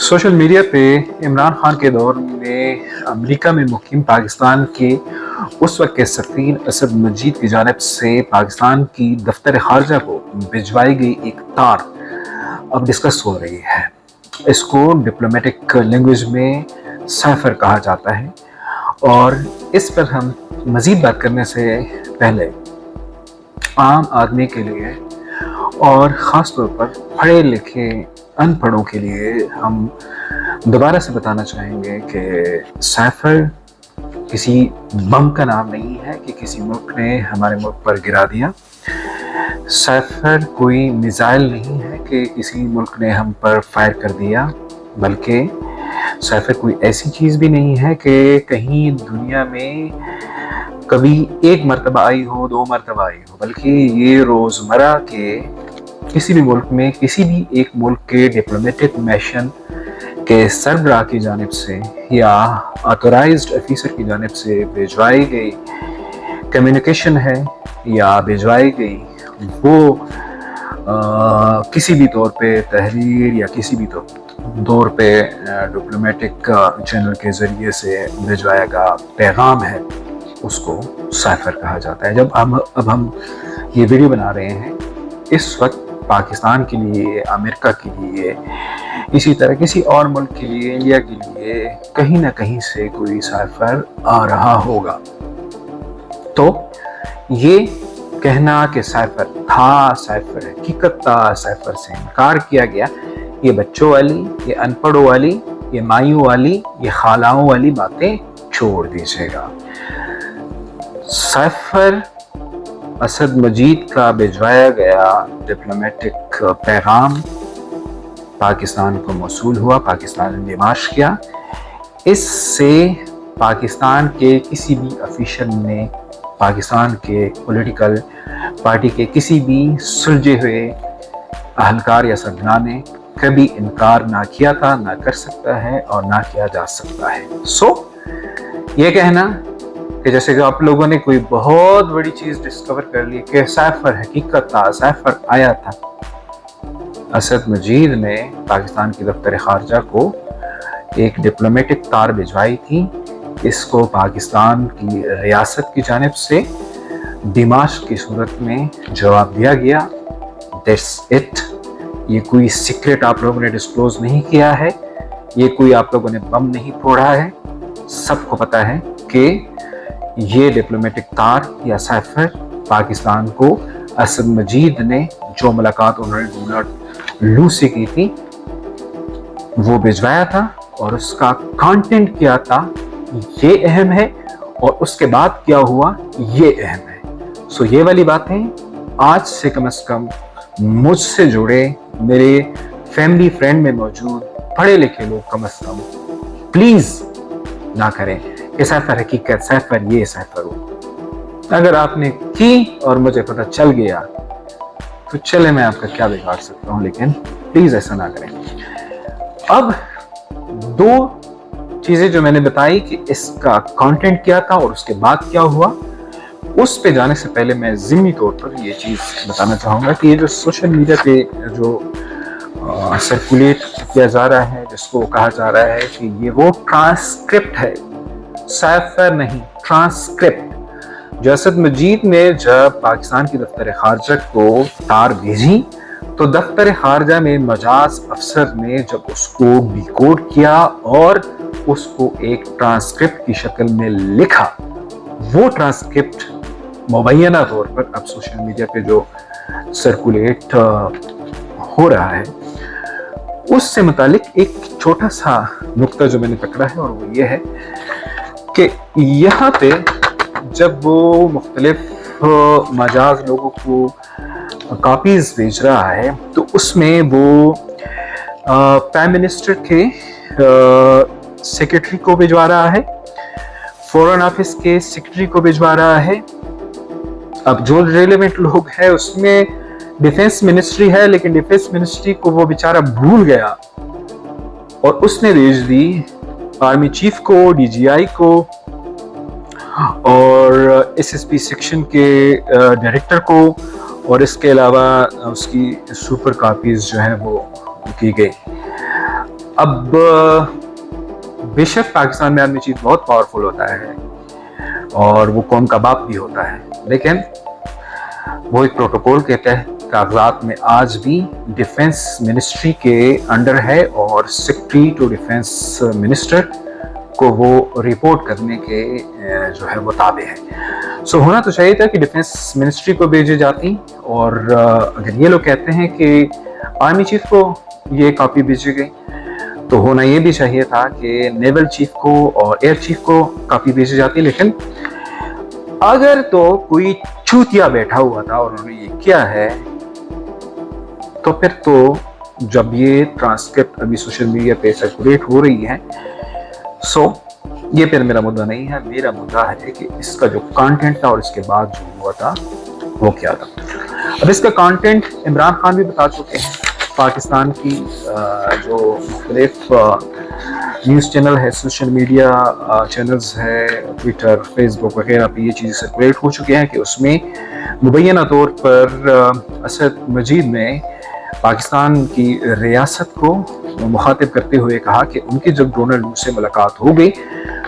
Social media पे इमरान खान के दौर में अमेरिका में मुकीम पाकिस्तान के उस वक्त के सफ़ीर असद मजीद की जानिब से पाकिस्तान की दफ्तर खारजा को भिजवाई गई एक तार अब डिस्कस हो रही है। इसको डिप्लोमेटिक लैंग्वेज में साइफर कहा जाता है, और इस पर हम मज़ीद बात करने से पहले आम आदमी के लिए और ख़ास तौर पर पढ़े लिखे अनपढ़ों के लिए हम दोबारा से बताना चाहेंगे कि साइफर किसी बम का नाम नहीं है कि किसी मुल्क ने हमारे मुल्क पर गिरा दिया। साइफर कोई मिसाइल नहीं है कि किसी मुल्क ने हम पर फायर कर दिया, बल्कि साइफर कोई ऐसी चीज़ भी नहीं है कि कहीं दुनिया में कभी एक मरतबा आई हो, दो मरतबा आई हो, बल्कि ये रोज़मर्रा के किसी भी मुल्क में किसी भी एक मुल्क के डिप्लोमेटिक मिशन के सरबराह की जानिब से या ऑथोराइज्ड ऑफिसर की जानिब से भिजवाई गई कम्युनिकेशन है या भिजवाई गई वो किसी भी तौर पे तहरीर या किसी भी तौर पे डिप्लोमेटिक चैनल के ज़रिए से भिजवाया गया पैगाम है, उसको साइफर कहा जाता है। अब हम ये वीडियो बना रहे हैं, इस वक्त पाकिस्तान के लिए, अमेरिका के लिए, इसी तरह किसी और मुल्क के लिए, इंडिया के लिए कहीं ना कहीं से कोई साइफर आ रहा होगा। तो ये कहना कि साइफर था, साइफर हकीकत था, साइफर से इनकार किया गया, ये बच्चों वाली, ये अनपढ़ों वाली, ये माइयों वाली, ये खालाओं वाली बातें छोड़ दीजिएगा। साइफर असद मजीद का भिजवाया गया डिप्लोमेटिक पैगाम पाकिस्तान को मौसूल हुआ, पाकिस्तान ने निमाश किया। इससे पाकिस्तान के किसी भी ऑफिशियल ने, पाकिस्तान के पॉलिटिकल पार्टी के किसी भी सुलझे हुए अहलकार या सरगना ने कभी इनकार ना किया था, ना कर सकता है और ना किया जा सकता है। ये कहना कि जैसे कि आप लोगों ने कोई बहुत बड़ी चीज़ डिस्कवर कर ली कि साइफर हकीकत था, साइफर आया था। असद मजीद ने पाकिस्तान की दफ्तर खारजा को एक डिप्लोमेटिक तार भिजवाई थी। इसको पाकिस्तान की रियासत की जानिब से दिमाश्क की सूरत में जवाब दिया गया। That's it. ये कोई सीक्रेट आप लोगों ने डिस्क्लोज नहीं किया है, ये कोई आप लोगों ने बम नहीं फोड़ा है। सबको पता है कि ये डिप्लोमेटिक तार या साइफर पाकिस्तान को असद मजीद ने जो मुलाकात उन्होंने डोनाल्ड लू से की थी वो भिजवाया था, और उसका कंटेंट क्या था ये अहम है, और उसके बाद क्या हुआ ये अहम है। सो ये वाली बातें आज से कम मुझसे जुड़े मेरे फैमिली फ्रेंड में मौजूद पढ़े लिखे लोग कम से कम प्लीज ना करें कि साइफर हकीकत, साइफर ये, साइफर वो। अगर आपने की और मुझे पता चल गया तो चले, मैं आपका क्या बिगाड़ सकता हूँ, लेकिन प्लीज ऐसा ना करें। अब दो चीजें जो मैंने बताई कि इसका कंटेंट क्या था और उसके बाद क्या हुआ, उस पे जाने से पहले मैं ज़िम्मी तौर पर ये चीज़ बताना चाहूँगा कि ये जो सोशल मीडिया पे जो सर्कुलेट किया जा रहा है, जिसको कहा जा रहा है कि ये वो ट्रांसक्रिप्ट है, साइफर नहीं, ट्रांसक्रिप्ट। जो असद मजीद ने जब पाकिस्तान की दफ्तर खारजा को तार भेजी तो दफ्तर खारजा में मजाज अफसर ने जब उसको डिकोड किया और उसको एक ट्रांसक्रिप्ट की शक्ल में लिखा, वो ट्रांसक्रिप्ट मुबैना तौर पर अब सोशल मीडिया पे जो सर्कुलेट हो रहा है उससे मुतालिक एक छोटा सा नुक्ता जो मैंने पकड़ा है, और वो ये है कि यहाँ पे जब वो मुख्तलिफ मजाज लोगों को कॉपीज भेज रहा है तो उसमें वो प्राइम मिनिस्टर के सेक्रेटरी को भिजवा रहा है, फॉरेन ऑफिस के सेक्रेटरी को भिजवा रहा है। अब जो रेलेवेंट लोग हैं उसमें डिफेंस मिनिस्ट्री है, लेकिन डिफेंस मिनिस्ट्री को वो बेचारा भूल गया और उसने भेज दी आर्मी चीफ को, डीजीआई को और एसएसपी सेक्शन के डायरेक्टर को, और इसके अलावा उसकी सुपर कॉपीज जो है वो की गई। اب बेशक पाकिस्तान में आर्मी चीफ बहुत पावरफुल होता है और वो कौम का बाप भी होता है, लेकिन वो एक प्रोटोकॉल के तहत कागजात में आज भी डिफेंस मिनिस्ट्री के अंडर है और सेक्रेटरी टू डिफेंस मिनिस्टर को वो रिपोर्ट करने के जो है वो ताबे है। सो होना तो चाहिए था कि डिफेंस मिनिस्ट्री को भेजे जाती, और अगर ये लोग कहते हैं कि आर्मी चीफ को ये कॉपी भेजी गई तो होना ये भी चाहिए था कि नेवल चीफ को और एयर चीफ को कॉपी भेजी जाती। लेकिन अगर तो कोई चूतिया बैठा हुआ था और उन्होंने ये किया है तो फिर तो जब ये ट्रांसक्रिप्ट अभी सोशल मीडिया पे सर्कुलेट हो रही है, सो ये फिर मेरा मुद्दा नहीं है। मेरा मुद्दा है कि इसका जो कंटेंट था और इसके बाद जो हुआ था वो क्या था। अब इसका कंटेंट इमरान खान भी बता चुके हैं। पाकिस्तान की जो मुख्तलिफ न्यूज़ चैनल है, सोशल मीडिया चैनल्स है, ट्विटर, फेसबुक वगैरह पे ये चीज़ें सर्कुलेट हो चुकी हैं कि उसमें मुबैना तौर पर असद मजीद ने पाकिस्तान की रियासत को मुखातिब करते हुए कहा कि उनकी जब डोनाल्ड से मुलाकात हो गई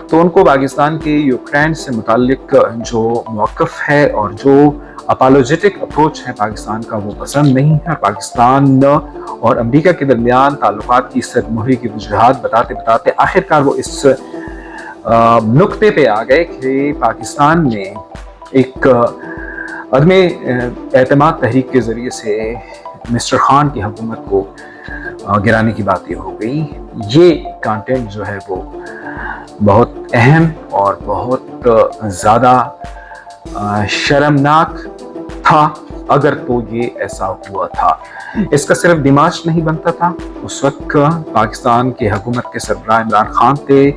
तो उनको पाकिस्तान के यूक्रेन से मुताल्लिक जो मौक़िफ़ है और जो अपोलोजेटिक अप्रोच है पाकिस्तान का वो पसंद नहीं है। पाकिस्तान और अमेरिका के दरमियान ताल्लुकात की सरमोहरी की वजूहात बताते बताते आखिरकार वो इस नुक्ते पे आ गए कि पाकिस्तान में एक अदम एतमाद तहरीक के ज़रिए से मिस्टर खान की हुकूमत को गिराने की बात ये हो गई। ये कंटेंट जो है वो बहुत अहम और बहुत ज़्यादा शर्मनाक था अगर तो ये ऐसा हुआ था। इसका सिर्फ दिमाग नहीं बनता था। उस वक्त पाकिस्तान की हुकूमत के सरबराह इमरान खान थे,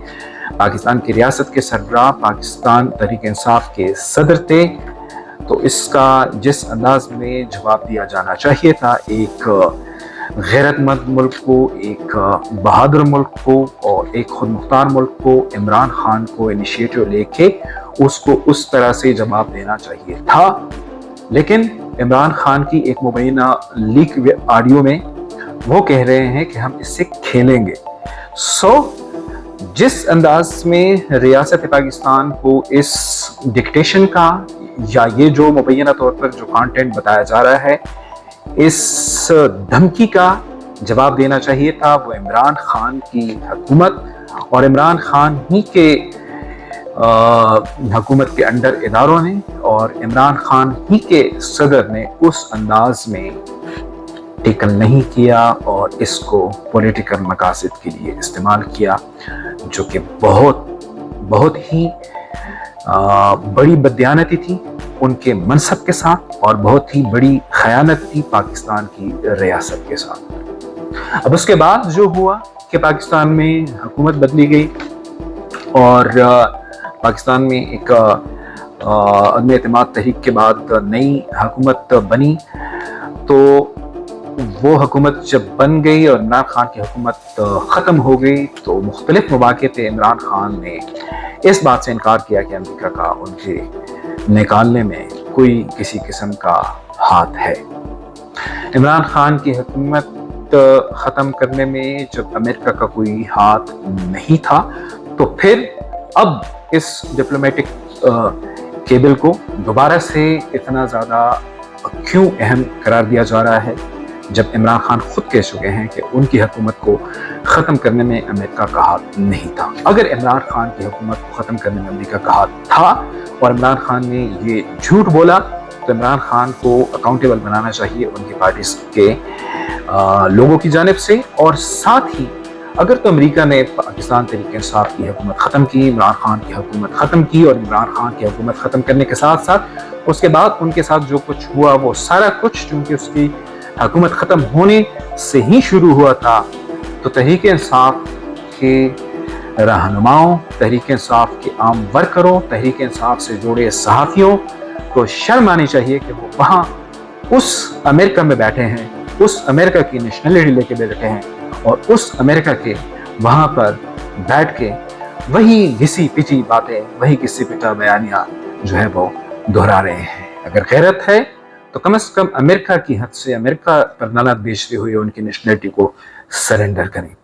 पाकिस्तान की रियासत के सरबराह पाकिस्तान तहरीक इंसाफ के सदर थे। तो इसका जिस अंदाज में जवाब दिया जाना चाहिए था एक गैरतमंद मुल्क को, एक बहादुर मुल्क को और एक खुद मुख्तार मुल्क को, इमरान खान को इनिशिएटिव लेके उसको उस तरह से जवाब देना चाहिए था। लेकिन इमरान खान की एक मुबैना लीक ऑडियो में वो कह रहे हैं कि हम इससे खेलेंगे। जिस अंदाज में रियासत पाकिस्तान को इस डिक्टेशन का या ये जो मुबैना तौर पर जो कंटेंट बताया जा रहा है इस धमकी का जवाब देना चाहिए था, वो इमरान खान की हुकूमत और इमरान खान ही के हुकूमत के अंडर इदारों ने और इमरान खान ही के सदर ने उस अंदाज में टेकल नहीं किया और इसको पॉलिटिकल मकासद के लिए इस्तेमाल किया, जो कि बहुत ही बड़ी बददियानती थी उनके मनसब के साथ और बहुत ही बड़ी खयानत थी पाकिस्तान की रियासत के साथ। अब उसके बाद जो हुआ कि पाकिस्तान में हुकूमत बदली गई और पाकिस्तान में एक अदम एतमाद तहरीक के बाद नई हुकूमत बनी। तो वो हुकूमत जब बन गई और इमरान खान की हुकूमत ख़त्म हो गई तो मुख्तलिफ मौक़े पे इमरान खान ने इस बात से इनकार किया कि अमेरिका का उनके निकालने में कोई किसी किस्म का हाथ है। इमरान खान की हुकूमत ख़त्म करने में जब अमेरिका का कोई हाथ नहीं था तो फिर अब इस डिप्लोमेटिक केबल को दोबारा से इतना ज़्यादा क्यों अहम करार दिया जा रहा है जब इमरान खान खुद कह चुके हैं कि उनकी हुकूमत को ख़त्म करने में अमेरिका का हाथ नहीं था। अगर इमरान खान की हुकूमत को ख़त्म करने में अमेरिका का हाथ था और इमरान खान ने ये झूठ बोला तो इमरान खान को अकाउंटेबल बनाना चाहिए उनकी पार्टी के लोगों की जानिब से। और साथ ही अगर तो अमेरिका ने पाकिस्तान तहरीक इंसाफ की हुकूमत ख़त्म की, इमरान खान की हुकूमत ख़त्म की और इमरान खान की हुकूमत ख़त्म करने के साथ साथ उसके बाद उनके साथ जो कुछ हुआ वो सारा कुछ चूँकि उसकी हुकूमत ख़त्म होने से ही शुरू हुआ था, तो तहरीक इंसाफ के रहनुमाओं, तहरीक इंसाफ के आम वर्करों, तहरीक इंसाफ से जुड़े सहाफ़ियों को शर्म आनी चाहिए कि वो वहाँ उस अमेरिका में बैठे हैं, उस अमेरिका की नेशनलिटी लेके बैठे हैं और उस अमेरिका के वहाँ पर बैठ के वही घिसी पिची बातें, वही घिसी पिटा बयानियाँ जो है वो दोहरा रहे हैं। अगर गैरत है तो कम से कम अमेरिका की हद से अमेरिका पर लानत भेजते हुए उनकी नेशनलिटी को सरेंडर करें।